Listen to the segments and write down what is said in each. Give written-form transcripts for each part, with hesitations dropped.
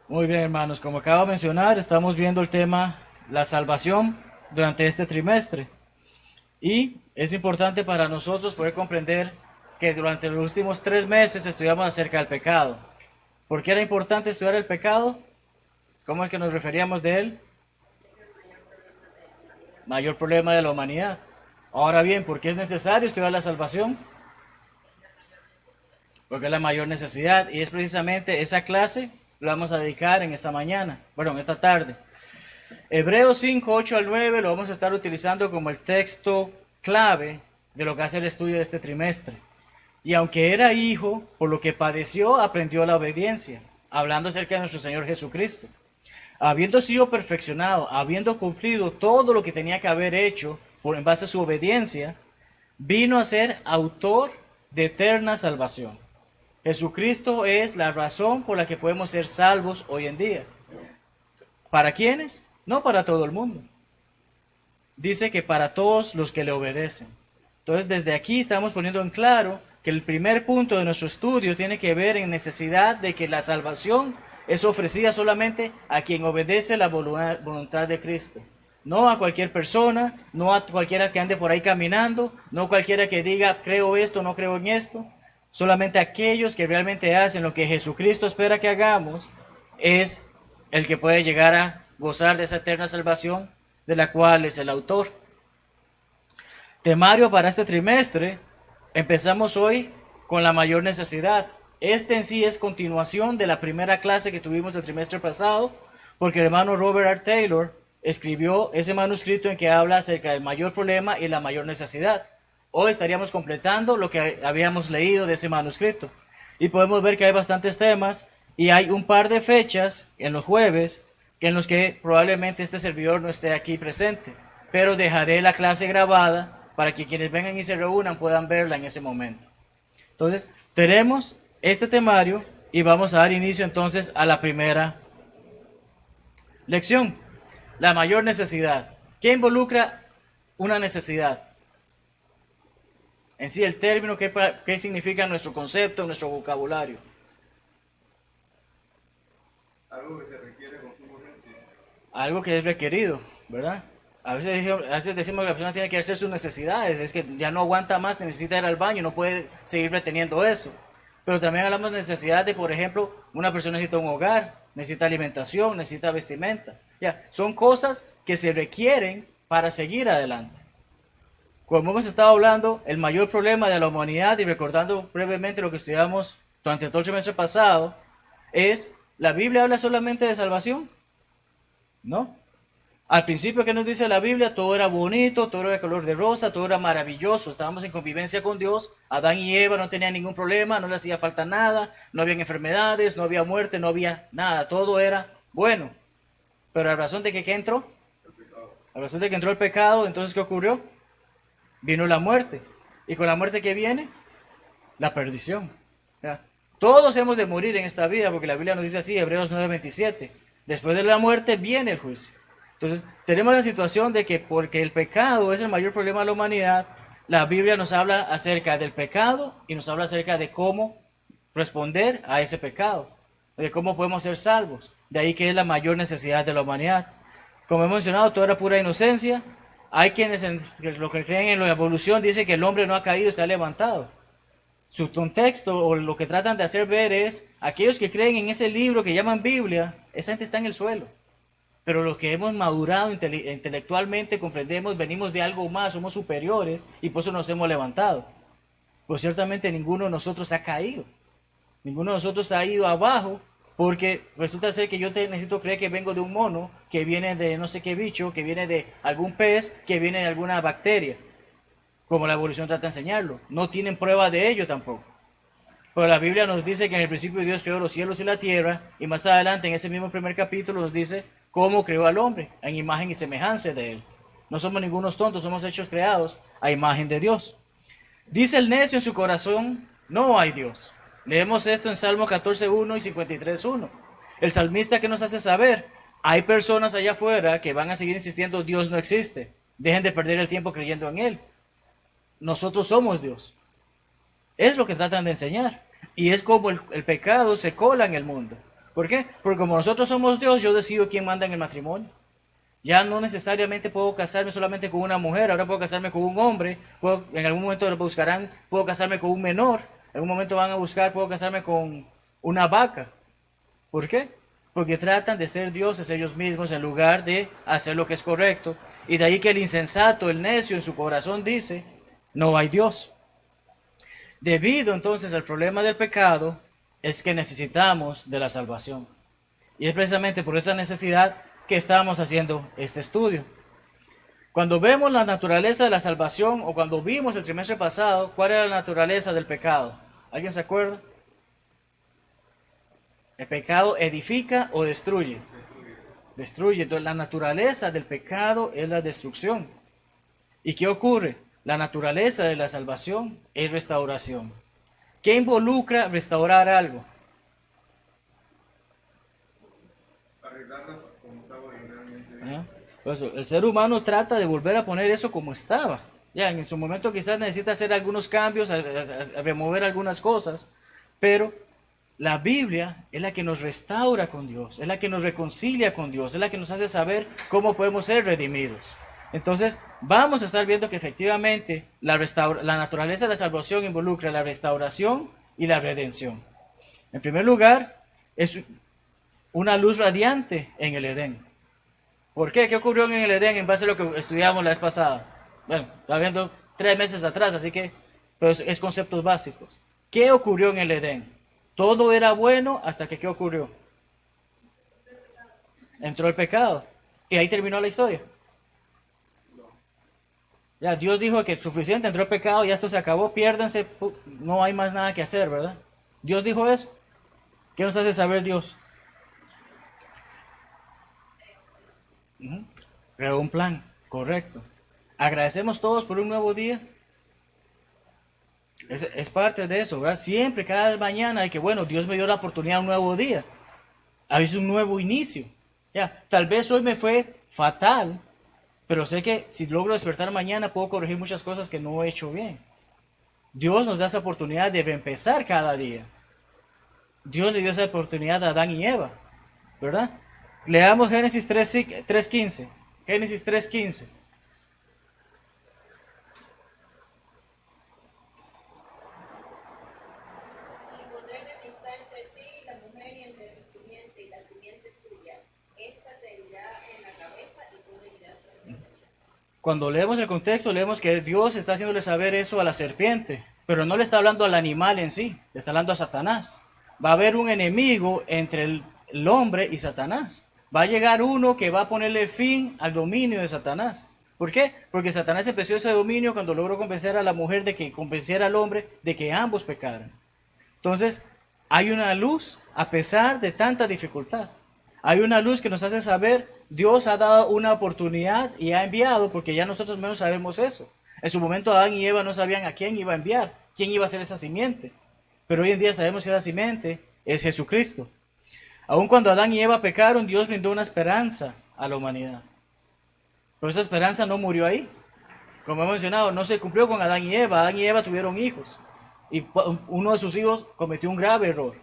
Muy bien, hermanos, como acabo de mencionar, estamos viendo el tema la salvación durante este trimestre. Y es importante para nosotros poder comprender que durante los últimos 3 meses estudiamos acerca del pecado. ¿Por qué era importante estudiar el pecado? ¿Cómo es que nos referíamos de él? Mayor problema de la humanidad. Ahora bien, ¿por qué es necesario estudiar la salvación? Porque es la mayor necesidad y es precisamente esa clase lo vamos a dedicar en esta mañana, bueno, en esta tarde. Hebreos 5, 8 al 9 lo vamos a estar utilizando como el texto clave de lo que hace el estudio de este trimestre. Y aunque era hijo, por lo que padeció, aprendió la obediencia, hablando acerca de nuestro Señor Jesucristo. Habiendo sido perfeccionado, habiendo cumplido todo lo que tenía que haber hecho en base a su obediencia, vino a ser autor de eterna salvación. Jesucristo es la razón por la que podemos ser salvos hoy en día. ¿Para quiénes? No para todo el mundo. Dice que para todos los que le obedecen. Entonces, desde aquí estamos poniendo en claro que el primer punto de nuestro estudio tiene que ver en necesidad de que la salvación es ofrecida solamente a quien obedece la voluntad de Cristo. No a cualquier persona, no a cualquiera que ande por ahí caminando, no cualquiera que diga creo esto, no creo en esto. Solamente aquellos que realmente hacen lo que Jesucristo espera que hagamos es el que puede llegar a gozar de esa eterna salvación de la cual es el autor. Temario para este trimestre, empezamos hoy con la mayor necesidad. Este en sí es continuación de la primera clase que tuvimos el trimestre pasado, porque el hermano Robert R. Taylor escribió ese manuscrito en que habla acerca del mayor problema y la mayor necesidad. Hoy estaríamos completando lo que habíamos leído de ese manuscrito. Y podemos ver que hay bastantes temas y hay un par de fechas en los jueves en los que probablemente este servidor no esté aquí presente. Pero dejaré la clase grabada para que quienes vengan y se reúnan puedan verla en ese momento. Entonces, tenemos este temario y vamos a dar inicio entonces a la primera lección. La mayor necesidad. ¿Qué involucra una necesidad? En sí, el término, ¿qué significa nuestro concepto, nuestro vocabulario? Algo que se requiere con su urgencia. Algo que es requerido, ¿verdad? A veces decimos que la persona tiene que hacer sus necesidades, es que ya no aguanta más, necesita ir al baño, no puede seguir reteniendo eso. Pero también hablamos de necesidad de, por ejemplo, una persona necesita un hogar, necesita alimentación, necesita vestimenta. Ya, son cosas que se requieren para seguir adelante. Como hemos estado hablando, el mayor problema de la humanidad, y recordando brevemente lo que estudiamos durante todo el semestre pasado, es, ¿la Biblia habla solamente de salvación? ¿No? Al principio, ¿qué nos dice la Biblia? Todo era bonito, todo era de color de rosa, todo era maravilloso, estábamos en convivencia con Dios, Adán y Eva no tenían ningún problema, no les hacía falta nada, no había enfermedades, no había muerte, no había nada, todo era bueno. Pero a razón de que ¿qué entró? A razón de que entró el pecado, entonces ¿qué ocurrió? Vino la muerte. ¿Y con la muerte que viene? La perdición. ¿Ya? Todos hemos de morir en esta vida, porque la Biblia nos dice así, Hebreos 9:27. Después de la muerte viene el juicio. Entonces, tenemos la situación de que porque el pecado es el mayor problema de la humanidad, la Biblia nos habla acerca del pecado y nos habla acerca de cómo responder a ese pecado, de cómo podemos ser salvos. De ahí que es la mayor necesidad de la humanidad. Como hemos mencionado, todo era pura inocencia. Hay quienes, lo que creen en la evolución, dicen que el hombre no ha caído, se ha levantado. Su contexto o lo que tratan de hacer ver es, aquellos que creen en ese libro que llaman Biblia, esa gente está en el suelo. Pero los que hemos madurado intelectualmente, comprendemos, venimos de algo más, somos superiores y por eso nos hemos levantado. Pues ciertamente ninguno de nosotros ha caído. Ninguno de nosotros ha ido abajo porque resulta ser que yo necesito creer que vengo de un mono, que viene de no sé qué bicho, que viene de algún pez, que viene de alguna bacteria. Como la evolución trata de enseñarlo. No tienen prueba de ello tampoco. Pero la Biblia nos dice que en el principio Dios creó los cielos y la tierra, y más adelante en ese mismo primer capítulo nos dice cómo creó al hombre, en imagen y semejanza de él. No somos ningunos tontos, somos hechos creados a imagen de Dios. Dice el necio en su corazón, no hay Dios. Leemos esto en Salmo 14.1 y 53.1. El salmista que nos hace saber, hay personas allá afuera que van a seguir insistiendo, Dios no existe. Dejen de perder el tiempo creyendo en Él. nosotros somos Dios. Es lo que tratan de enseñar. Y es como el pecado se cola en el mundo. ¿Por qué? Porque como nosotros somos Dios, yo decido quién manda en el matrimonio. Ya no necesariamente puedo casarme solamente con una mujer, ahora puedo casarme con un hombre, en algún momento lo buscarán, puedo casarme con un menor, en algún momento van a buscar, puedo casarme con una vaca. ¿Por qué? Porque tratan de ser dioses ellos mismos en lugar de hacer lo que es correcto. Y de ahí que el insensato, el necio en su corazón dice, no hay Dios. Debido entonces al problema del pecado, es que necesitamos de la salvación. Y es precisamente por esa necesidad que estamos haciendo este estudio. Cuando vemos la naturaleza de la salvación, o cuando vimos el trimestre pasado, ¿cuál era la naturaleza del pecado? ¿Alguien se acuerda? El pecado edifica o destruye. Destruye. Entonces la naturaleza del pecado es la destrucción. ¿Y qué ocurre? La naturaleza de la salvación es restauración. ¿Qué involucra restaurar algo? Arreglarla como estaba originalmente. ¿Ah? Por eso, el ser humano trata de volver a poner eso como estaba. Ya, en su momento quizás necesita hacer algunos cambios, a remover algunas cosas, pero la Biblia es la que nos restaura con Dios, es la que nos reconcilia con Dios, es la que nos hace saber cómo podemos ser redimidos. Entonces, vamos a estar viendo que efectivamente la naturaleza de la salvación involucra la restauración y la redención. En primer lugar, es una luz radiante en el Edén. ¿Por qué? ¿Qué ocurrió en el Edén en base a lo que estudiamos la vez pasada? Bueno, estaba viendo 3 meses atrás, así que pero es conceptos básicos. ¿Qué ocurrió en el Edén? Todo era bueno hasta que ¿qué ocurrió? Entró el pecado. Y ahí terminó la historia. Ya, Dios dijo que es suficiente, entró el pecado, ya esto se acabó, piérdense, no hay más nada que hacer, ¿verdad? Dios dijo eso. ¿Qué nos hace saber Dios? Creó un plan, correcto. Agradecemos todos por un nuevo día. Es parte de eso, ¿verdad? Siempre, cada mañana, hay que, bueno, Dios me dio la oportunidad de un nuevo día. Es un nuevo inicio. Ya, tal vez hoy me fue fatal, pero sé que si logro despertar mañana puedo corregir muchas cosas que no he hecho bien. Dios nos da esa oportunidad de reempezar cada día. Dios le dio esa oportunidad a Adán y Eva, ¿verdad? Leamos Génesis 3:15. Génesis 3:15. Cuando leemos el contexto, leemos que Dios está haciéndole saber eso a la serpiente, pero no le está hablando al animal en sí, le está hablando a Satanás. Va a haber un enemigo entre el hombre y Satanás. Va a llegar uno que va a ponerle fin al dominio de Satanás. ¿Por qué? Porque Satanás empezó ese dominio cuando logró convencer a la mujer de que convenciera al hombre de que ambos pecaran. Entonces, hay una luz a pesar de tanta dificultad. Hay una luz que nos hace saber, Dios ha dado una oportunidad y ha enviado, porque ya nosotros menos sabemos eso. En su momento Adán y Eva no sabían a quién iba a enviar, quién iba a ser esa simiente. Pero hoy en día sabemos que esa simiente es Jesucristo. Aun cuando Adán y Eva pecaron, Dios brindó una esperanza a la humanidad. Pero esa esperanza no murió ahí. Como hemos mencionado, no se cumplió con Adán y Eva. Adán y Eva tuvieron hijos. Y uno de sus hijos cometió un grave error.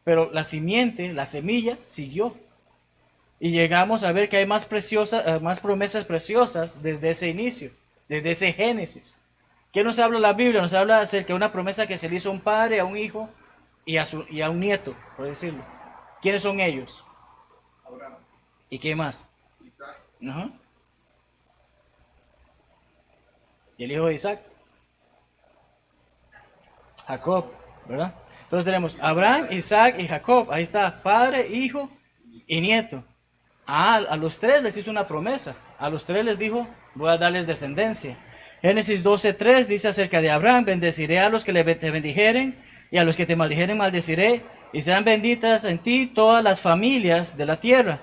Pero la simiente, la semilla, siguió. Y llegamos a ver que hay más promesas preciosas desde ese inicio, desde ese Génesis. ¿Qué nos habla la Biblia? Nos habla acerca de una promesa que se le hizo a un padre, a un hijo y a un nieto, por decirlo. ¿Quiénes son ellos? Abraham, ¿Y qué más? Isaac, Ajá. ¿Y el hijo de Isaac? Jacob, ¿verdad? Entonces tenemos Abraham, Isaac y Jacob. Ahí está, padre, hijo y nieto. A los tres les hizo una promesa. A los tres les dijo, voy a darles descendencia. Génesis 12:3 dice acerca de Abraham, bendeciré a los que te bendijeren y a los que te maldijeren maldeciré, y serán benditas en ti todas las familias de la tierra.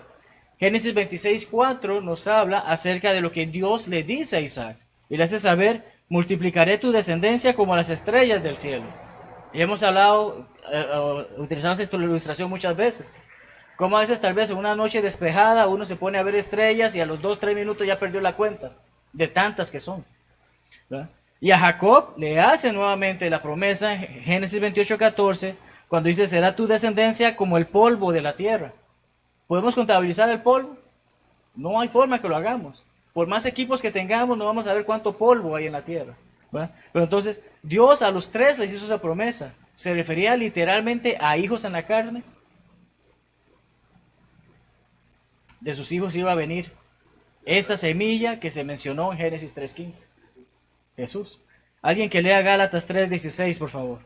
Génesis 26:4 nos habla acerca de lo que Dios le dice a Isaac. Y le hace saber, multiplicaré tu descendencia como las estrellas del cielo. Y hemos hablado, utilizamos esta ilustración muchas veces. Como a veces tal vez en una noche despejada uno se pone a ver estrellas y a los 2-3 minutos ya perdió la cuenta de tantas que son, ¿verdad? Y a Jacob le hace nuevamente la promesa en Génesis 28:14, cuando dice, será tu descendencia como el polvo de la tierra. ¿Podemos contabilizar el polvo? No hay forma que lo hagamos. Por más equipos que tengamos, no vamos a ver cuánto polvo hay en la tierra. ¿Verdad? Pero entonces, Dios a los tres les hizo esa promesa. ¿Se refería literalmente a hijos en la carne? De sus hijos iba a venir esa semilla que se mencionó en Génesis 3:15. Jesús. Alguien que lea Gálatas 3:16, por favor.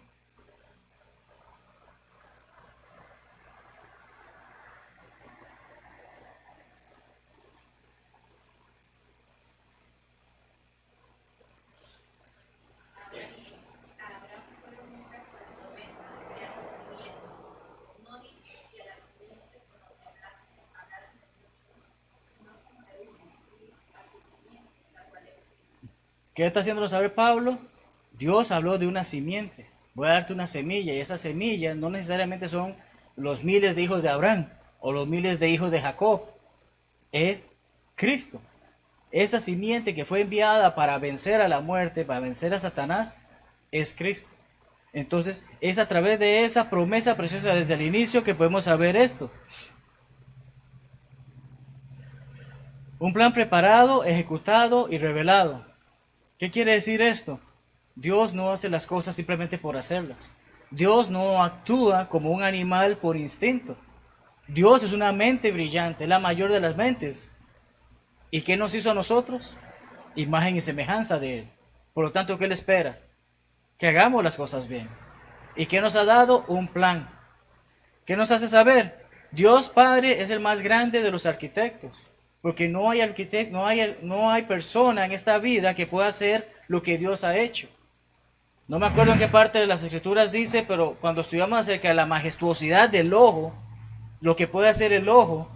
¿Qué está haciéndolo saber Pablo? Dios habló de una simiente. Voy a darte una semilla y esa semilla no necesariamente son los miles de hijos de Abraham o los miles de hijos de Jacob. Es Cristo. Esa simiente que fue enviada para vencer a la muerte, para vencer a Satanás, es Cristo. Entonces, es a través de esa promesa preciosa desde el inicio que podemos saber esto. Un plan preparado, ejecutado y revelado. ¿Qué quiere decir esto? Dios no hace las cosas simplemente por hacerlas. Dios no actúa como un animal por instinto. Dios es una mente brillante, la mayor de las mentes. ¿Y qué nos hizo a nosotros? Imagen y semejanza de Él. Por lo tanto, ¿qué Él espera? Que hagamos las cosas bien. ¿Y qué nos ha dado? Un plan. ¿Qué nos hace saber? Dios Padre es el más grande de los arquitectos. Porque no hay arquitecto, no hay persona en esta vida que pueda hacer lo que Dios ha hecho. No me acuerdo en qué parte de las escrituras dice, pero cuando estudiamos acerca de la majestuosidad del ojo, lo que puede hacer el ojo,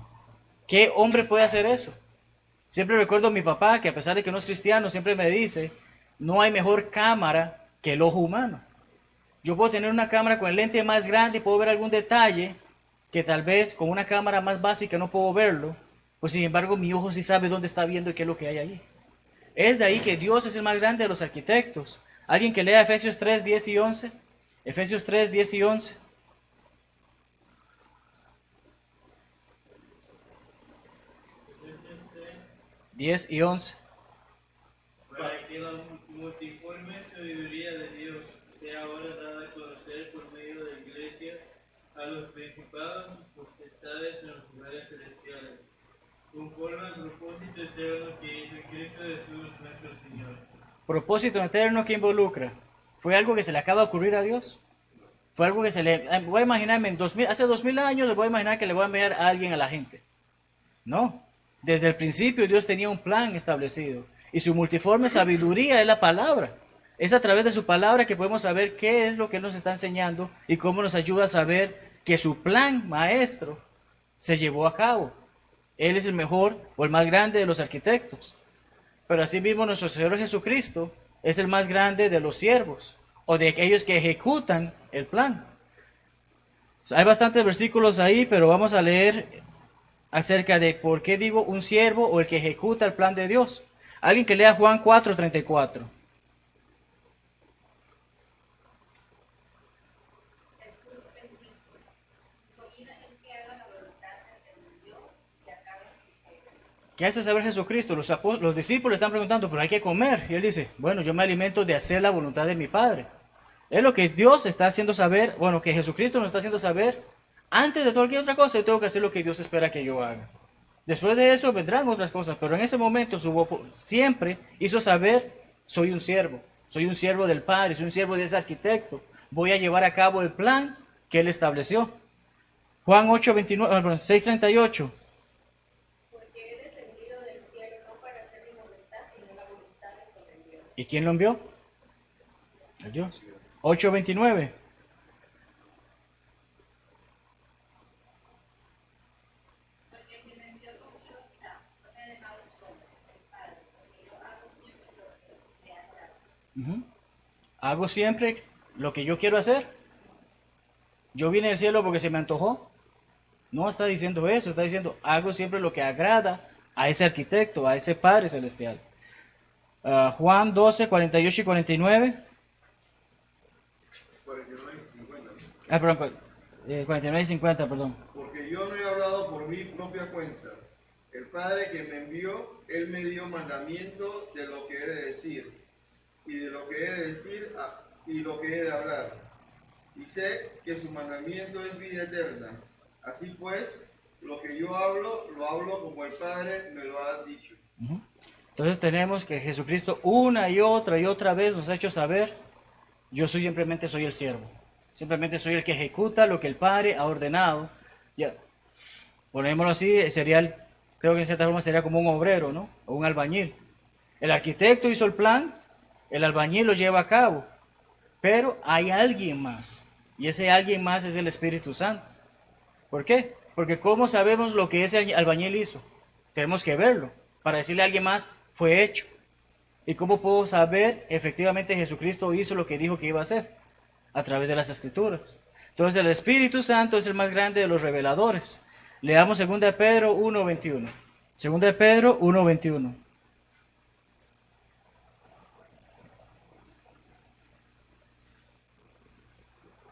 ¿qué hombre puede hacer eso? Siempre recuerdo a mi papá, que a pesar de que no es cristiano, siempre me dice, no hay mejor cámara que el ojo humano. Yo puedo tener una cámara con el lente más grande y puedo ver algún detalle que tal vez con una cámara más básica no puedo verlo, pues sin embargo mi ojo sí sabe dónde está viendo y qué es lo que hay allí. Es de ahí que Dios es el más grande de los arquitectos. ¿Alguien que lea Efesios 3, 10 y 11? Efesios 3, 10 y 11. 10 y 11. Para que la multiforme sabiduría de Dios sea ahora dada a conocer por medio de la Iglesia a los principados y potestades en los lugares celestiales, conforme al propósito eterno que hizo en Cristo Jesús nuestro Señor. Propósito eterno que involucra. ¿Fue algo que se le acaba de ocurrir a Dios? Fue algo que se le... Voy a imaginarme, hace 2000 años, le voy a imaginar que le voy a enviar a alguien a la gente. No. Desde el principio Dios tenía un plan establecido. Y su multiforme sabiduría es la palabra. Es a través de su palabra que podemos saber qué es lo que Él nos está enseñando y cómo nos ayuda a saber que su plan maestro se llevó a cabo. Él es el mejor o el más grande de los arquitectos. Pero asimismo nuestro Señor Jesucristo es el más grande de los siervos o de aquellos que ejecutan el plan. Hay bastantes versículos ahí, pero vamos a leer acerca de por qué digo un siervo o el que ejecuta el plan de Dios. Alguien que lea Juan 4:34. ¿Qué hace saber Jesucristo? Los discípulos están preguntando, pero hay que comer. Y Él dice, bueno, yo me alimento de hacer la voluntad de mi Padre. Es lo que Dios está haciendo saber, bueno, que Jesucristo nos está haciendo saber. Antes de cualquier otra cosa, yo tengo que hacer lo que Dios espera que yo haga. Después de eso vendrán otras cosas, pero en ese momento siempre hizo saber, soy un siervo del Padre, soy un siervo de ese arquitecto. Voy a llevar a cabo el plan que Él estableció. Juan 6:38. ¿Y quién lo envió? El Dios. 8:29. Hago siempre lo que yo quiero hacer. Yo vine del cielo porque se me antojó. No está diciendo eso, está diciendo hago siempre lo que agrada a ese arquitecto, a ese Padre celestial. Juan 12, 48 y 49. 49 y 50. Ah, perdón, 49 y 50, perdón. Porque yo no he hablado por mi propia cuenta. El Padre que me envió, Él me dio mandamiento de lo que he de decir, y de lo que he de decir y lo que he de hablar. Y sé que su mandamiento es vida eterna. Así pues, lo que yo hablo, lo hablo como el Padre me lo ha dicho. Ujú. Entonces tenemos que Jesucristo una y otra vez nos ha hecho saber, yo simplemente soy el siervo. Simplemente soy el que ejecuta lo que el Padre ha ordenado. Ya, ponémoslo así, creo que en cierta forma sería como un obrero, ¿no? O un albañil. El arquitecto hizo el plan, el albañil lo lleva a cabo, pero hay alguien más. Y ese alguien más es el Espíritu Santo. ¿Por qué? Porque ¿cómo sabemos lo que ese albañil hizo? Tenemos que verlo. Para decirle a alguien más, fue hecho. ¿Y cómo puedo saber efectivamente Jesucristo hizo lo que dijo que iba a hacer? A través de las Escrituras. Entonces el Espíritu Santo es el más grande de los reveladores. Leamos 2 de Pedro 1:21. 2 de Pedro 1:21.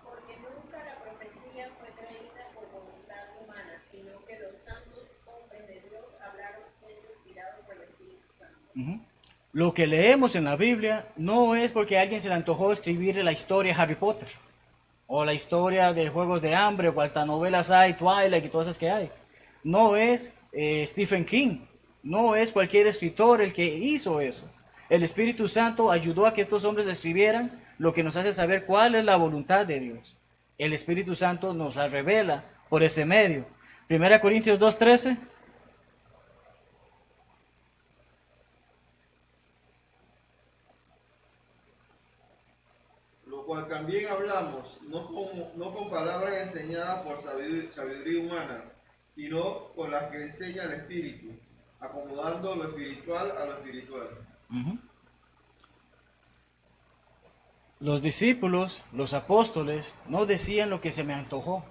Porque nunca la profecía fue traída por voluntad humana, sino que los santos hombres de Dios hablaron siendo inspirados por el Espíritu Santo. Ujú. Lo que leemos en la Biblia no es porque a alguien se le antojó escribir la historia de Harry Potter, o la historia de Juegos de Hambre, o cuántas novelas hay, Twilight y todas esas que hay. No es Stephen King, no es cualquier escritor el que hizo eso. El Espíritu Santo ayudó a que estos hombres escribieran lo que nos hace saber cuál es la voluntad de Dios. El Espíritu Santo nos la revela por ese medio. 1 Corintios 2:13. Lo cual también hablamos, no con palabras enseñadas por sabiduría humana, sino con las que enseña el Espíritu, acomodando lo espiritual a lo espiritual. Ujú. Los discípulos, los apóstoles, no decían lo que se me antojó.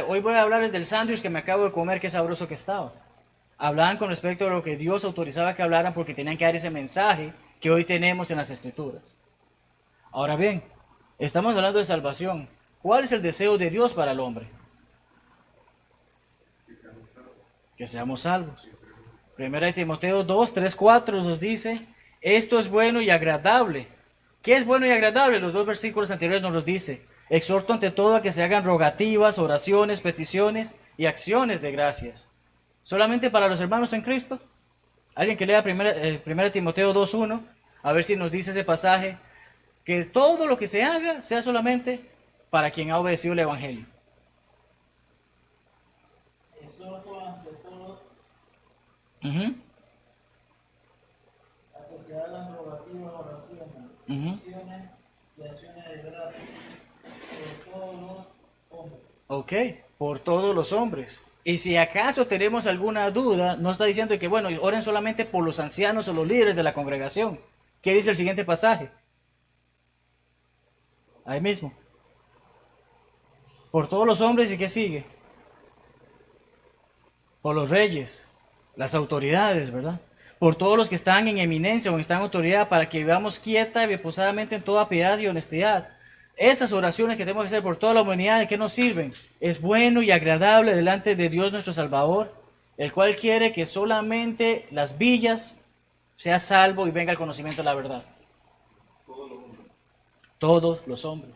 Hoy voy a hablarles del sándwich que me acabo de comer, qué sabroso que estaba. Hablaban con respecto a lo que Dios autorizaba que hablaran porque tenían que dar ese mensaje que hoy tenemos en las Escrituras. Ahora bien, estamos hablando de salvación. ¿Cuál es el deseo de Dios para el hombre? Que seamos salvos. Primera de Timoteo 2, 3, 4 nos dice, esto es bueno y agradable. ¿Qué es bueno y agradable? Los dos versículos anteriores nos los dice. Exhorto ante todo a que se hagan rogativas, oraciones, peticiones y acciones de gracias. ¿Solamente para los hermanos en Cristo? Alguien que lea 1 Timoteo 2, 1, a ver si nos dice ese pasaje, que todo lo que se haga sea solamente para quien ha obedecido el Evangelio. Exhorto ante todo Ujú, a que se hagan rogativas, oraciones, ujú. peticiones y acciones de gracias por todos los hombres. Ok, por todos los hombres. Y si acaso tenemos alguna duda, no está diciendo que, bueno, oren solamente por los ancianos o los líderes de la congregación. ¿Qué dice el siguiente pasaje? Ahí mismo. Por todos los hombres, ¿y qué sigue? Por los reyes, las autoridades, ¿verdad? Por todos los que están en eminencia o están en autoridad, para que vivamos quieta y reposadamente en toda piedad y honestidad. Esas oraciones que tenemos que hacer por toda la humanidad, ¿de qué nos sirven? Es bueno y agradable delante de Dios nuestro Salvador, el cual quiere que solamente las villas sea salvo y venga al conocimiento de la verdad. Todos los hombres.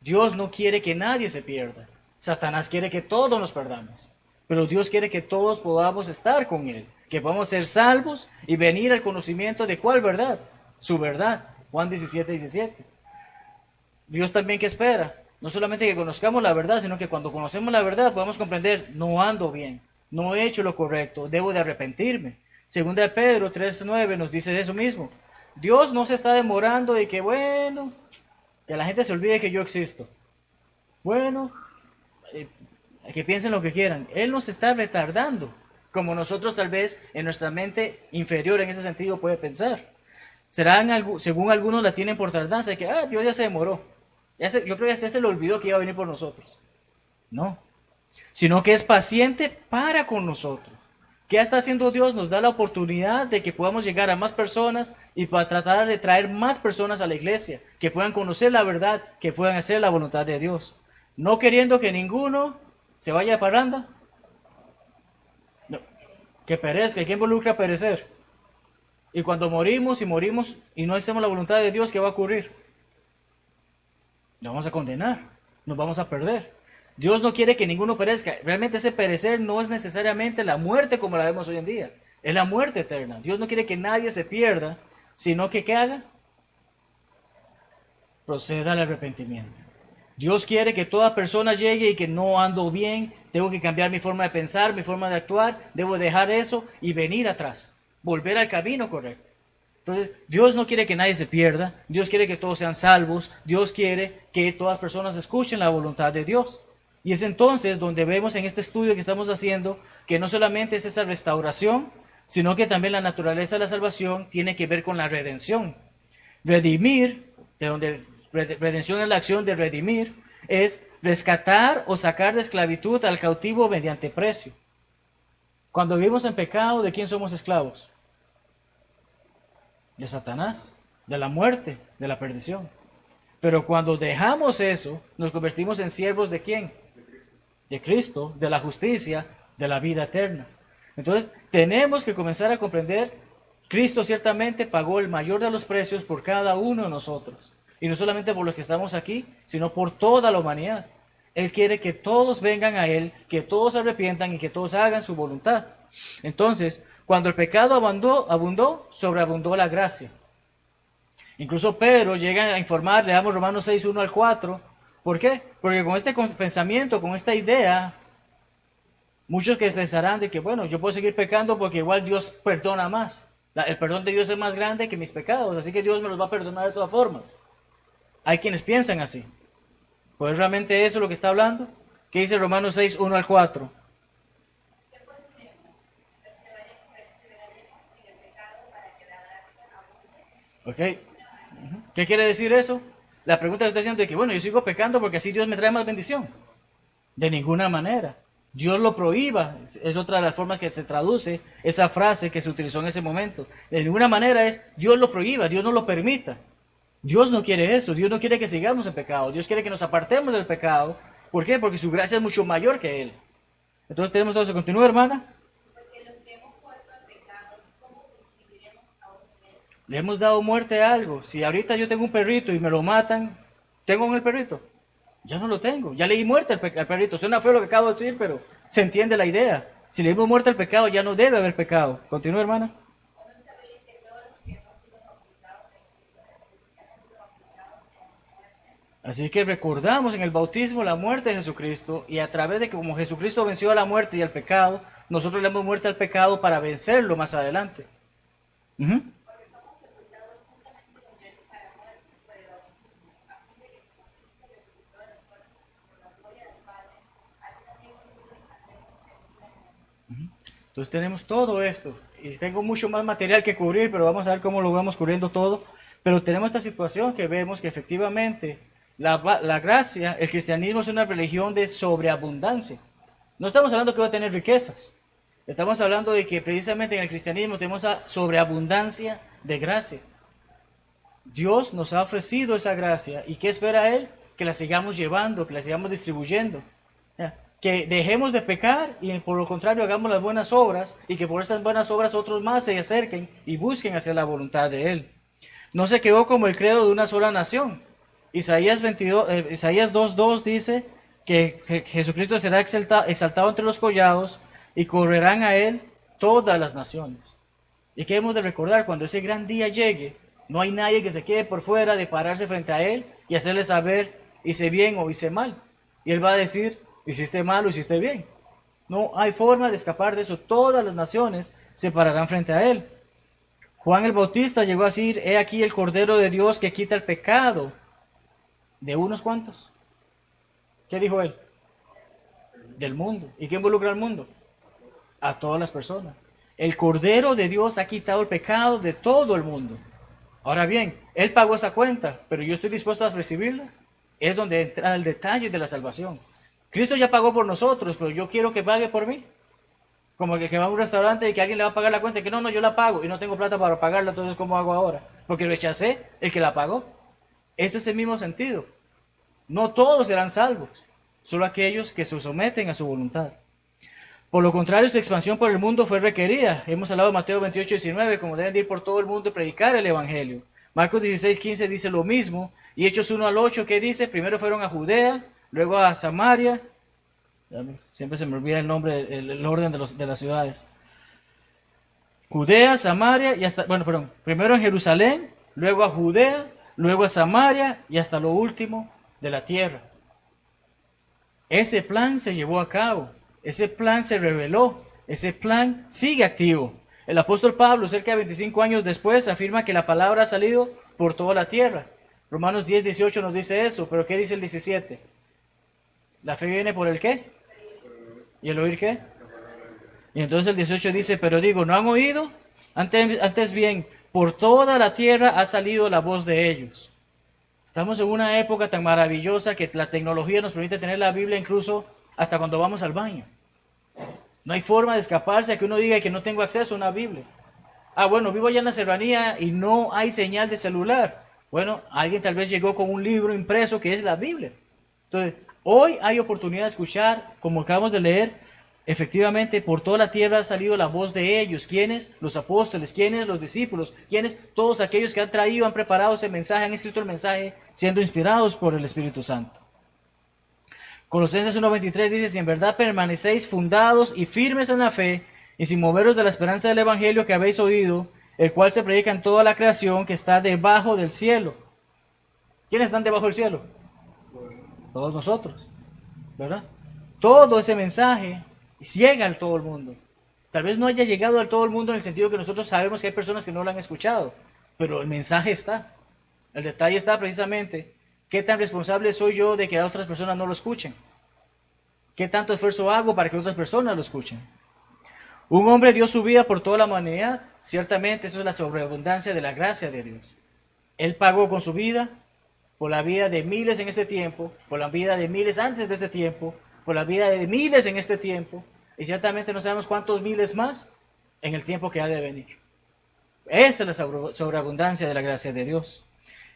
Dios no quiere que nadie se pierda. Satanás quiere que todos nos perdamos. Pero Dios quiere que todos podamos estar con Él, que podamos ser salvos y venir al conocimiento de cuál verdad, su verdad. Juan 17:17. Dios también que espera, no solamente que conozcamos la verdad, sino que cuando conocemos la verdad podamos comprender, no ando bien, no he hecho lo correcto, debo de arrepentirme. Segunda de Pedro 3:9 nos dice eso mismo. Dios no se está demorando de que, bueno, que la gente se olvide que yo existo. Bueno, que piensen lo que quieran. Él nos está retardando, como nosotros tal vez en nuestra mente inferior en ese sentido puede pensar. Según algunos la tienen por tardanza, de que Dios ya se demoró. Yo creo que ya se le olvidó que iba a venir por nosotros. No, sino que es paciente para con nosotros, ¿Qué está haciendo Dios? Nos da la oportunidad de que podamos llegar a más personas y para tratar de traer más personas a la iglesia, que puedan conocer la verdad, que puedan hacer la voluntad de Dios. No queriendo que ninguno se vaya de parranda. No, que perezca. ¿Qué involucra perecer? Y cuando morimos y no hacemos la voluntad de Dios, ¿qué va a ocurrir? Nos vamos a condenar, nos vamos a perder. Dios no quiere que ninguno perezca. Realmente ese perecer no es necesariamente la muerte como la vemos hoy en día. Es la muerte eterna. Dios no quiere que nadie se pierda, sino que ¿qué haga? Proceda al arrepentimiento. Dios quiere que toda persona llegue y que no ando bien, tengo que cambiar mi forma de pensar, mi forma de actuar, debo dejar eso y venir atrás, volver al camino correcto. Entonces, Dios no quiere que nadie se pierda, Dios quiere que todos sean salvos, Dios quiere que todas las personas escuchen la voluntad de Dios. Y es entonces donde vemos en este estudio que estamos haciendo que no solamente es esa restauración, sino que también la naturaleza de la salvación tiene que ver con la redención. Redimir, de donde redención es la acción de redimir, es rescatar o sacar de esclavitud al cautivo mediante precio. Cuando vivimos en pecado, ¿de quién somos esclavos? De Satanás, de la muerte, de la perdición. Pero cuando dejamos eso, nos convertimos en siervos ¿de quién? De Cristo, de la justicia, de la vida eterna. Entonces, tenemos que comenzar a comprender, Cristo ciertamente pagó el mayor de los precios por cada uno de nosotros. Y no solamente por los que estamos aquí, sino por toda la humanidad. Él quiere que todos vengan a Él, que todos se arrepientan y que todos hagan su voluntad. Entonces, cuando el pecado abundó, sobreabundó la gracia. Incluso Pedro llega a informar, leamos Romanos 6, 1 al 4. ¿Por qué? Porque con este pensamiento, con esta idea, muchos que pensarán de que, bueno, yo puedo seguir pecando porque igual Dios perdona más. El perdón de Dios es más grande que mis pecados, así que Dios me los va a perdonar de todas formas. Hay quienes piensan así. ¿Pues realmente eso es lo que está hablando? ¿Qué dice Romanos 6, 1 al 4? ¿Ok? ¿Qué quiere decir eso? La pregunta que está diciendo es que, bueno, yo sigo pecando porque así Dios me trae más bendición. De ninguna manera. Dios lo prohíba. Es otra de las formas que se traduce esa frase que se utilizó en ese momento. De ninguna manera es Dios lo prohíba, Dios no lo permita. Dios no quiere eso. Dios no quiere que sigamos en pecado. Dios quiere que nos apartemos del pecado. ¿Por qué? Porque su gracia es mucho mayor que Él. Entonces tenemos todo eso. ¿Continúa, hermana? Le hemos dado muerte a algo. Si ahorita yo tengo un perrito y me lo matan, ¿tengo el perrito? Ya no lo tengo. Ya le di muerte al perrito. Suena feo lo que acabo de decir, pero se entiende la idea. Si le dimos muerte al pecado, ya no debe haber pecado. Continúa, hermana. Así que recordamos en el bautismo la muerte de Jesucristo y a través de que como Jesucristo venció a la muerte y al pecado, nosotros le damos muerte al pecado para vencerlo más adelante. Entonces tenemos todo esto y tengo mucho más material que cubrir, pero vamos a ver cómo lo vamos cubriendo todo. Pero tenemos esta situación que vemos que efectivamente la gracia, el cristianismo es una religión de sobreabundancia. No estamos hablando que va a tener riquezas. Estamos hablando de que precisamente en el cristianismo tenemos esa sobreabundancia de gracia. Dios nos ha ofrecido esa gracia. ¿Y qué espera Él? Que la sigamos llevando, que la sigamos distribuyendo. Que dejemos de pecar y por lo contrario hagamos las buenas obras y que por esas buenas obras otros más se acerquen y busquen hacer la voluntad de Él. No se quedó como el credo de una sola nación. Isaías 2.2 dice que Jesucristo será exaltado entre los collados y correrán a Él todas las naciones. Y que hemos de recordar, cuando ese gran día llegue, no hay nadie que se quede por fuera de pararse frente a Él y hacerle saber, hice bien o hice mal. Y Él va a decir, hiciste mal o hiciste bien. No hay forma de escapar de eso. Todas las naciones se pararán frente a Él. Juan el Bautista llegó a decir, he aquí el Cordero de Dios que quita el pecado. ¿De unos cuantos? ¿Qué dijo él? Del mundo. ¿Y qué involucra al mundo? A todas las personas. El Cordero de Dios ha quitado el pecado de todo el mundo. Ahora bien, Él pagó esa cuenta, pero yo estoy dispuesto a recibirla. Es donde entra el detalle de la salvación. Cristo ya pagó por nosotros, pero yo quiero que pague por mí. Como que va a un restaurante y que alguien le va a pagar la cuenta y que no, yo la pago y no tengo plata para pagarla, entonces ¿cómo hago ahora? Porque rechacé el que la pagó. Ese es el mismo sentido. No todos serán salvos, solo aquellos que se someten a su voluntad. Por lo contrario, su expansión por el mundo fue requerida. Hemos hablado de Mateo 28, 19, como deben de ir por todo el mundo y predicar el Evangelio. Marcos 16, 15 dice lo mismo. Y Hechos 1 al 8, ¿qué dice? Primero fueron a Judea, luego a Samaria. Siempre se me olvida el nombre, el orden de las ciudades. Judea, Samaria y hasta, primero en Jerusalén, luego a Judea, luego a Samaria y hasta lo último de la tierra. Ese plan se llevó a cabo, ese plan se reveló, ese plan sigue activo. El apóstol Pablo, cerca de 25 años después, afirma que la palabra ha salido por toda la tierra. Romanos 10, 18 nos dice eso, pero ¿qué dice el 17? ¿La fe viene por el qué? ¿Y el oír qué? Y entonces el 18 dice, pero digo, ¿no han oído? Antes bien, por toda la tierra ha salido la voz de ellos. Estamos en una época tan maravillosa que la tecnología nos permite tener la Biblia incluso hasta cuando vamos al baño. No hay forma de escaparse a que uno diga que no tengo acceso a una Biblia. Bueno, vivo allá en la serranía y no hay señal de celular. Bueno, alguien tal vez llegó con un libro impreso que es la Biblia. Entonces, hoy hay oportunidad de escuchar, como acabamos de leer, efectivamente por toda la tierra ha salido la voz de ellos. ¿Quiénes? Los apóstoles. ¿Quiénes? Los discípulos. ¿Quiénes? Todos aquellos que han traído, han preparado ese mensaje, han escrito el mensaje, siendo inspirados por el Espíritu Santo. Colosenses 1:23 dice, si en verdad permanecéis fundados y firmes en la fe, y sin moveros de la esperanza del Evangelio que habéis oído, el cual se predica en toda la creación que está debajo del cielo. ¿Quiénes están debajo del cielo? Todos nosotros, ¿verdad? Todo ese mensaje llega a todo el mundo. Tal vez no haya llegado a todo el mundo en el sentido que nosotros sabemos que hay personas que no lo han escuchado, pero el mensaje está. El detalle está precisamente, ¿qué tan responsable soy yo de que otras personas no lo escuchen? ¿Qué tanto esfuerzo hago para que otras personas lo escuchen? Un hombre dio su vida por toda la humanidad. Ciertamente eso es la sobreabundancia de la gracia de Dios. Él pagó con su vida por la vida de miles en ese tiempo, por la vida de miles antes de ese tiempo, por la vida de miles en este tiempo, y ciertamente no sabemos cuántos miles más en el tiempo que ha de venir. Esa es la sobreabundancia de la gracia de Dios.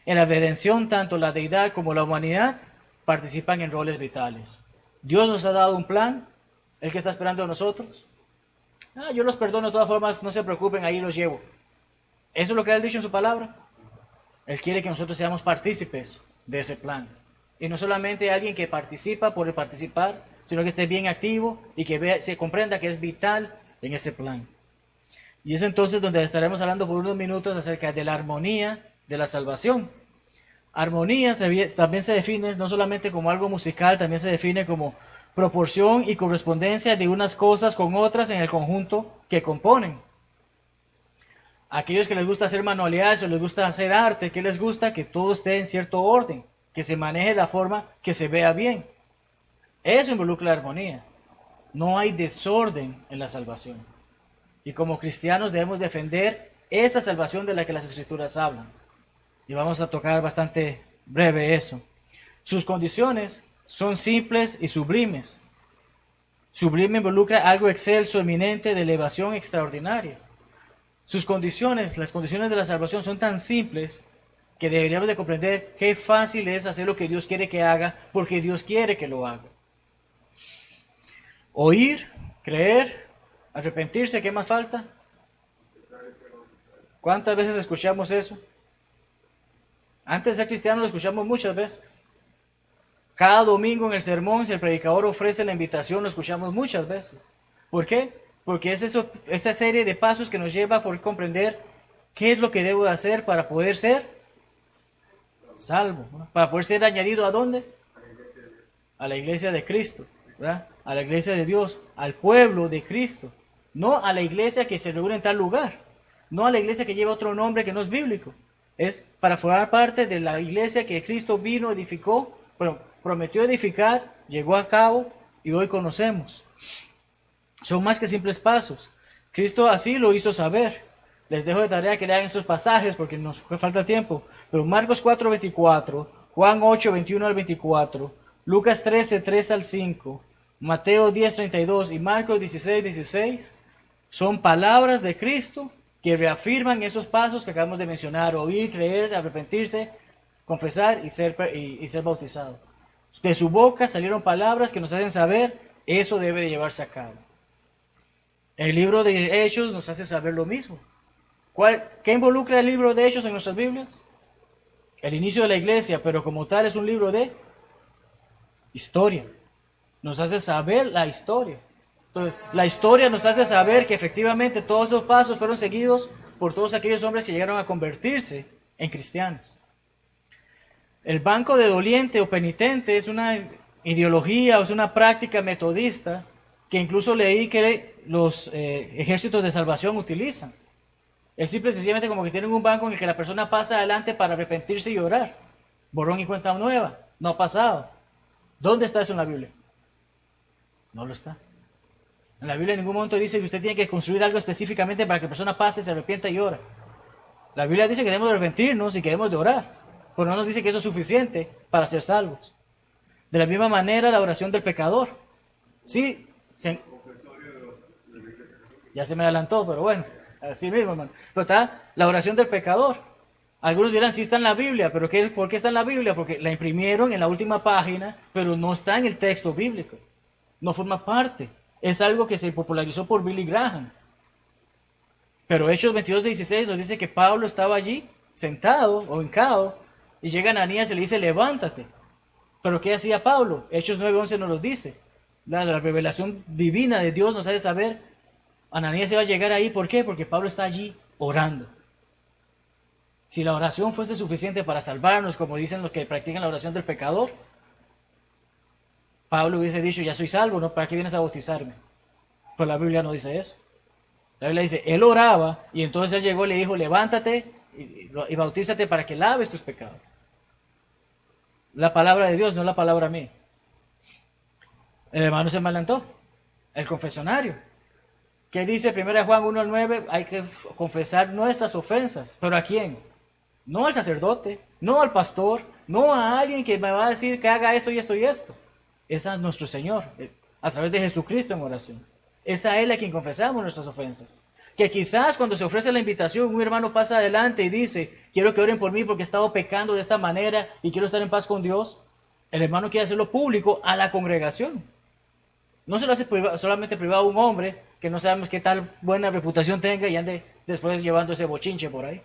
En la redención, tanto la deidad como la humanidad participan en roles vitales. Dios nos ha dado un plan, el que está esperando de nosotros. Yo los perdono de todas formas, no se preocupen, ahí los llevo. Eso es lo que Él ha dicho en su palabra. Él quiere que nosotros seamos partícipes de ese plan. Y no solamente alguien que participa por el participar, sino que esté bien activo y que se comprenda que es vital en ese plan. Y es entonces donde estaremos hablando por unos minutos acerca de la armonía de la salvación. Armonía también se define no solamente como algo musical, también se define como proporción y correspondencia de unas cosas con otras en el conjunto que componen. Aquellos que les gusta hacer manualidades o les gusta hacer arte, ¿qué les gusta? Que todo esté en cierto orden, que se maneje de la forma que se vea bien. Eso involucra la armonía. No hay desorden en la salvación. Y como cristianos debemos defender esa salvación de la que las Escrituras hablan. Y vamos a tocar bastante breve eso. Sus condiciones son simples y sublimes. Sublime involucra algo excelso, eminente, de elevación extraordinaria. Sus condiciones, las condiciones de la salvación son tan simples que deberíamos de comprender qué fácil es hacer lo que Dios quiere que haga, porque Dios quiere que lo haga. Oír, creer, arrepentirse, ¿qué más falta? ¿Cuántas veces escuchamos eso? Antes de ser cristiano lo escuchamos muchas veces. Cada domingo en el sermón, si el predicador ofrece la invitación, lo escuchamos muchas veces. ¿Por qué? Porque es esa serie de pasos que nos lleva a poder comprender qué es lo que debo de hacer para poder ser salvo, ¿no? Para poder ser añadido ¿a dónde? A la iglesia de Cristo, ¿verdad? A la iglesia de Dios, al pueblo de Cristo. No a la iglesia que se reúne en tal lugar, no a la iglesia que lleva otro nombre que no es bíblico. Es para formar parte de la iglesia que Cristo vino, edificó, prometió edificar, llegó a cabo y hoy conocemos. Son más que simples pasos. Cristo así lo hizo saber. Les dejo de tarea que lean estos pasajes porque nos falta tiempo. Pero Marcos 4:24, Juan 8:21 al 24, Lucas 13:3 al 5, Mateo 10:32 y Marcos 16:16 son palabras de Cristo que reafirman esos pasos que acabamos de mencionar: oír, creer, arrepentirse, confesar y ser bautizado. De su boca salieron palabras que nos hacen saber eso debe de llevarse a cabo. El libro de Hechos nos hace saber lo mismo. ¿Qué involucra el libro de Hechos en nuestras Biblias? El inicio de la iglesia, pero como tal es un libro de historia. Nos hace saber la historia. Entonces, la historia nos hace saber que efectivamente todos esos pasos fueron seguidos por todos aquellos hombres que llegaron a convertirse en cristianos. El banco de doliente o penitente es una ideología o es una práctica metodista que incluso leí que los ejércitos de salvación utilizan. Es simple y sencillamente como que tienen un banco en el que la persona pasa adelante para arrepentirse y orar. Borrón y cuenta nueva. No ha pasado. ¿Dónde está eso en la Biblia? No lo está. En la Biblia en ningún momento dice que usted tiene que construir algo específicamente para que la persona pase, se arrepienta y ora. La Biblia dice que debemos de arrepentirnos y que debemos de orar. Pero no nos dice que eso es suficiente para ser salvos. De la misma manera, la oración del pecador. Sí, ya se me adelantó, pero bueno, así mismo, hermano. Pero está la oración del pecador. Algunos dirán, sí está en la Biblia, pero ¿por qué está en la Biblia? Porque la imprimieron en la última página, pero no está en el texto bíblico. No forma parte. Es algo que se popularizó por Billy Graham. Pero Hechos 22:16 nos dice que Pablo estaba allí, sentado o hincado, y llega Ananías y le dice, levántate. ¿Pero qué hacía Pablo? Hechos 9:11 nos lo dice. La revelación divina de Dios nos hace saber, Ananías iba a llegar ahí, ¿por qué? Porque Pablo está allí orando. Si la oración fuese suficiente para salvarnos, como dicen los que practican la oración del pecador, Pablo hubiese dicho, ya soy salvo, ¿no? ¿Para qué vienes a bautizarme? Pues la Biblia no dice eso. La Biblia dice, él oraba y entonces él llegó y le dijo, levántate y bautízate para que laves tus pecados. La palabra de Dios, no la palabra mía. El hermano se me adelantó. El confesionario. ¿Qué dice 1 Juan 1:9? Hay que confesar nuestras ofensas. ¿Pero a quién? No al sacerdote, no al pastor, no a alguien que me va a decir que haga esto y esto y esto. Es a nuestro Señor, a través de Jesucristo en oración. Es a Él a quien confesamos nuestras ofensas. Que quizás cuando se ofrece la invitación, un hermano pasa adelante y dice, quiero que oren por mí porque he estado pecando de esta manera y quiero estar en paz con Dios. El hermano quiere hacerlo público a la congregación. No se lo hace solamente privado a un hombre que no sabemos qué tal buena reputación tenga y ande después llevando ese bochinche por ahí.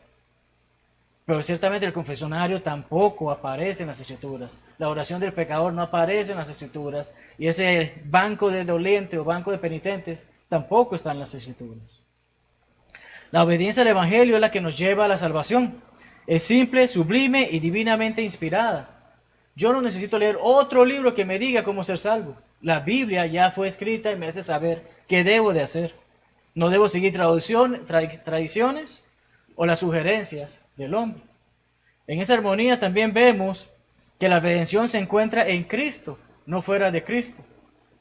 Pero ciertamente el confesionario tampoco aparece en las Escrituras. La oración del pecador no aparece en las Escrituras. Y ese banco de doliente o banco de penitentes tampoco está en las Escrituras. La obediencia al Evangelio es la que nos lleva a la salvación. Es simple, sublime y divinamente inspirada. Yo no necesito leer otro libro que me diga cómo ser salvo. La Biblia ya fue escrita y me hace saber qué debo de hacer. No debo seguir tradiciones o las sugerencias del hombre. En esa armonía también vemos que la redención se encuentra en Cristo, no fuera de Cristo.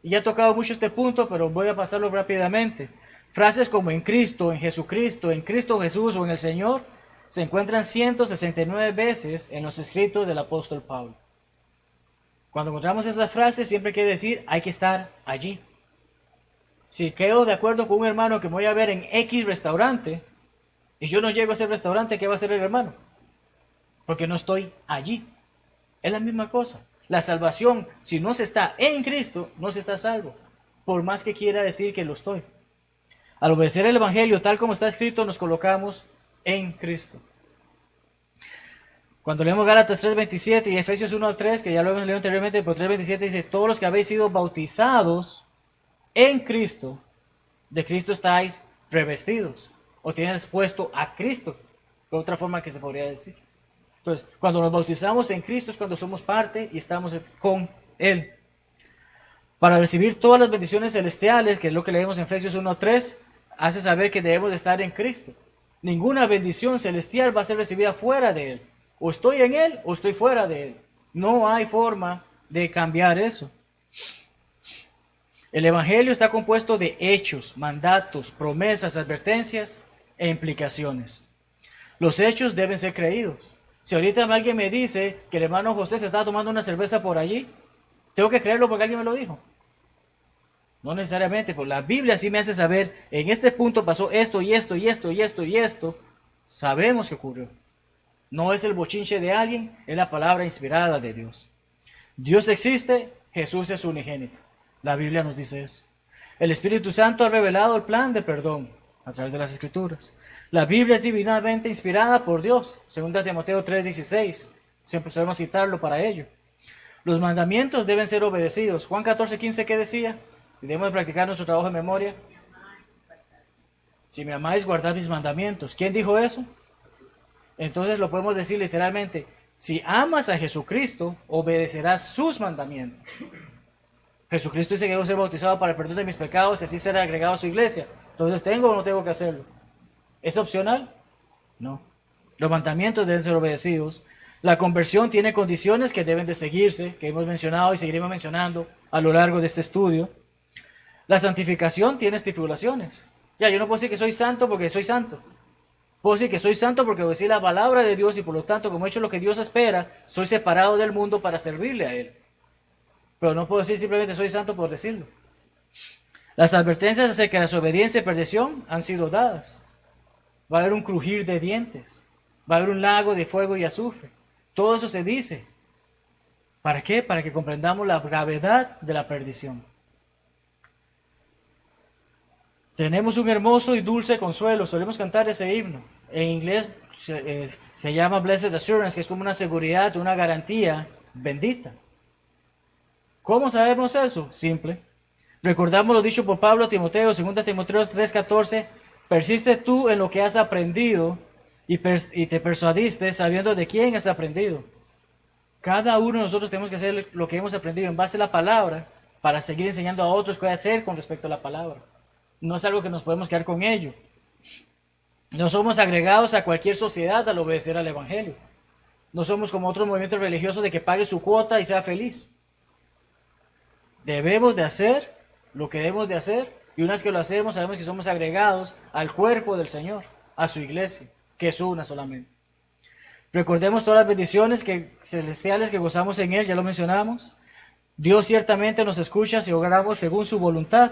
Y ya he tocado mucho este punto, pero voy a pasarlo rápidamente. Frases como en Cristo, en Jesucristo, en Cristo Jesús o en el Señor se encuentran 169 veces en los escritos del apóstol Pablo. Cuando encontramos esas frases siempre quiere decir hay que estar allí. Si quedo de acuerdo con un hermano que me voy a ver en X restaurante y yo no llego a ese restaurante, ¿qué va a hacer el hermano? Porque no estoy allí. Es la misma cosa. La salvación, si no se está en Cristo, no se está salvo, por más que quiera decir que lo estoy. Al obedecer el Evangelio tal como está escrito, nos colocamos en Cristo. Cuando leemos Gálatas 3:27 y Efesios 1:3, que ya lo hemos leído anteriormente, pero 3:27 dice, todos los que habéis sido bautizados en Cristo, de Cristo estáis revestidos, o tienes puesto a Cristo, de otra forma que se podría decir. Entonces, cuando nos bautizamos en Cristo es cuando somos parte y estamos con Él. Para recibir todas las bendiciones celestiales, que es lo que leemos en Efesios 1:3, hace saber que debemos de estar en Cristo. Ninguna bendición celestial va a ser recibida fuera de Él. O estoy en Él o estoy fuera de Él. No hay forma de cambiar eso. El Evangelio está compuesto de hechos, mandatos, promesas, advertencias e implicaciones. Los hechos deben ser creídos. Si ahorita alguien me dice que el hermano José se estaba tomando una cerveza por allí, tengo que creerlo porque alguien me lo dijo. No necesariamente, pero la Biblia sí me hace saber, en este punto pasó esto y esto y esto y esto y esto. Sabemos que ocurrió. No es el bochinche de alguien, es la palabra inspirada de Dios. Dios existe, Jesús es unigénito. La Biblia nos dice eso. El Espíritu Santo ha revelado el plan de perdón a través de las Escrituras. La Biblia es divinamente inspirada por Dios, 2 Timoteo 3:16. Siempre solemos citarlo para ello. Los mandamientos deben ser obedecidos. Juan 14:15, ¿qué decía? Debemos practicar nuestro trabajo de memoria. Si me amáis, guardad mis mandamientos. ¿Quién dijo eso? Entonces lo podemos decir literalmente. Si amas a Jesucristo, obedecerás sus mandamientos. Jesucristo dice que debo ser bautizado para el perdón de mis pecados y así ser agregado a su iglesia. Entonces, ¿tengo o no tengo que hacerlo? ¿Es opcional? No. Los mandamientos deben ser obedecidos. La conversión tiene condiciones que deben de seguirse, que hemos mencionado y seguiremos mencionando a lo largo de este estudio. La santificación tiene estipulaciones. Ya, yo no puedo decir que soy santo porque soy santo. Puedo decir que soy santo porque obedecí la palabra de Dios y por lo tanto, como he hecho lo que Dios espera, soy separado del mundo para servirle a Él. Pero no puedo decir simplemente soy santo por decirlo. Las advertencias acerca de desobediencia y perdición han sido dadas. Va a haber un crujir de dientes. Va a haber un lago de fuego y azufre. Todo eso se dice. ¿Para qué? Para que comprendamos la gravedad de la perdición. Tenemos un hermoso y dulce consuelo. Solemos cantar ese himno. En inglés se llama Blessed Assurance, que es como una seguridad, una garantía bendita. ¿Cómo sabemos eso? Simple. Recordamos lo dicho por Pablo a Timoteo, 2 Timoteo 3:14. Persiste tú en lo que has aprendido y te persuadiste sabiendo de quién has aprendido. Cada uno de nosotros tenemos que hacer lo que hemos aprendido en base a la palabra para seguir enseñando a otros qué hacer con respecto a la palabra. No es algo que nos podemos quedar con ello. No somos agregados a cualquier sociedad al obedecer al Evangelio. No somos como otros movimientos religiosos de que pague su cuota y sea feliz. Debemos de hacer lo que debemos de hacer y una vez que lo hacemos sabemos que somos agregados al cuerpo del Señor, a su iglesia, que es una solamente. Recordemos todas las bendiciones celestiales que gozamos en Él, ya lo mencionamos. Dios ciertamente nos escucha si obramos según su voluntad.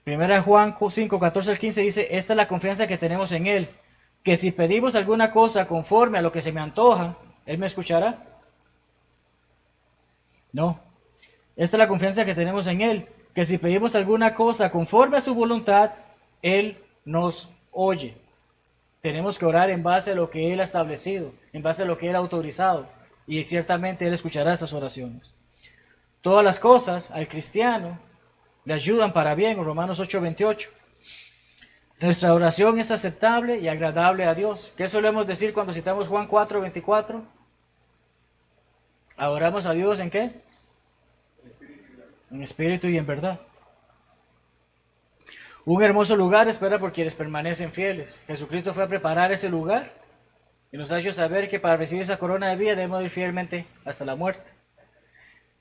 1 Juan 5:14-15 dice, esta es la confianza que tenemos en Él, que si pedimos alguna cosa conforme a lo que se me antoja, Él me escuchará. No. Esta es la confianza que tenemos en Él, que si pedimos alguna cosa conforme a su voluntad, Él nos oye. Tenemos que orar en base a lo que Él ha establecido, en base a lo que Él ha autorizado, y ciertamente Él escuchará esas oraciones. Todas las cosas al cristiano le ayudan para bien, Romanos 8:28. Nuestra oración es aceptable y agradable a Dios. ¿Qué solemos decir cuando citamos Juan 4:24? ¿Adoramos a Dios en qué? En espíritu y en verdad. Un hermoso lugar espera por quienes permanecen fieles. Jesucristo fue a preparar ese lugar y nos ha hecho saber que para recibir esa corona de vida debemos ir fielmente hasta la muerte.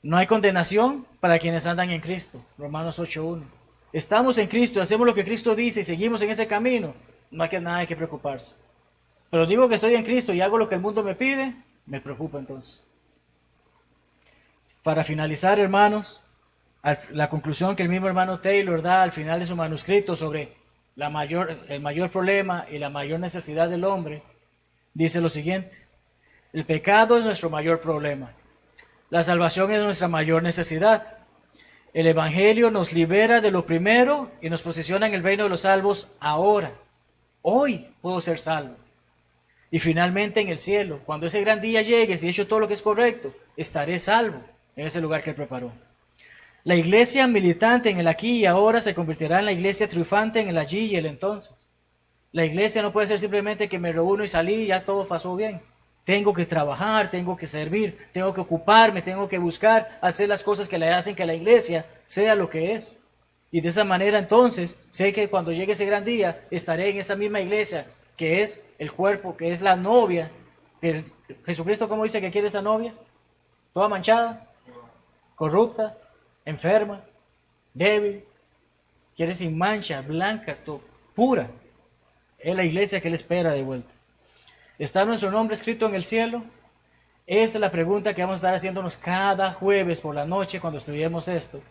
No hay condenación para quienes andan en Cristo. Romanos 8:1. Estamos en Cristo, hacemos lo que Cristo dice y seguimos en ese camino. No hay nada que preocuparse. Pero digo que estoy en Cristo y hago lo que el mundo me pide, me preocupa entonces. Para finalizar, hermanos, la conclusión que el mismo hermano Taylor da al final de su manuscrito sobre el mayor problema y la mayor necesidad del hombre, dice lo siguiente: el pecado es nuestro mayor problema. La salvación es nuestra mayor necesidad. El Evangelio nos libera de lo primero y nos posiciona en el reino de los salvos ahora. Hoy puedo ser salvo. Y finalmente en el cielo, cuando ese gran día llegue, si he hecho todo lo que es correcto, estaré salvo en ese lugar que Él preparó. La iglesia militante en el aquí y ahora se convertirá en la iglesia triunfante en el allí y el entonces. La iglesia no puede ser simplemente que me reúno y salí y ya todo pasó bien. Tengo que trabajar, tengo que servir, tengo que ocuparme, tengo que buscar hacer las cosas que le hacen que la iglesia sea lo que es. Y de esa manera entonces sé que cuando llegue ese gran día estaré en esa misma iglesia que es el cuerpo, que es la novia. Jesucristo, ¿cómo dice que quiere esa novia? Toda manchada, corrupta, enferma, débil. Quiere sin mancha, blanca, pura. Es la iglesia que Él espera de vuelta. ¿Está nuestro nombre escrito en el cielo? Esa es la pregunta que vamos a estar haciéndonos cada jueves por la noche cuando estudiemos esto.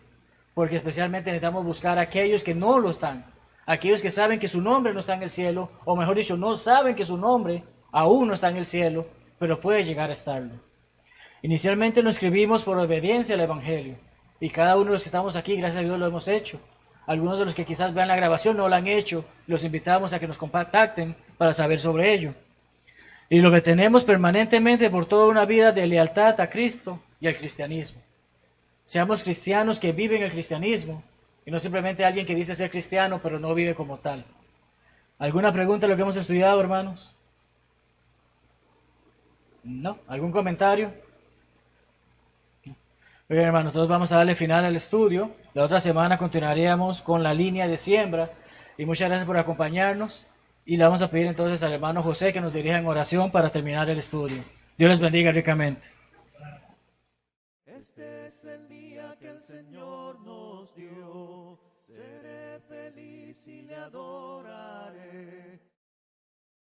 porque especialmente necesitamos buscar a aquellos que no lo están, aquellos que saben que su nombre no está en el cielo, o mejor dicho, no saben que su nombre aún no está en el cielo, pero puede llegar a estarlo. Inicialmente nos escribimos por obediencia al Evangelio, y cada uno de los que estamos aquí, gracias a Dios, lo hemos hecho. Algunos de los que quizás vean la grabación no lo han hecho, los invitamos a que nos contacten para saber sobre ello. Y lo que tenemos permanentemente por toda una vida de lealtad a Cristo y al cristianismo. Seamos cristianos que viven el cristianismo, y no simplemente alguien que dice ser cristiano, pero no vive como tal. ¿Alguna pregunta de lo que hemos estudiado, hermanos? ¿No? ¿Algún comentario? Bien, hermanos, todos vamos a darle final al estudio. La otra semana continuaríamos con la línea de siembra. Y muchas gracias por acompañarnos. Y le vamos a pedir entonces al hermano José que nos dirija en oración para terminar el estudio. Dios les bendiga ricamente. Este es el día que el Señor nos dio. Seré feliz y le adoro.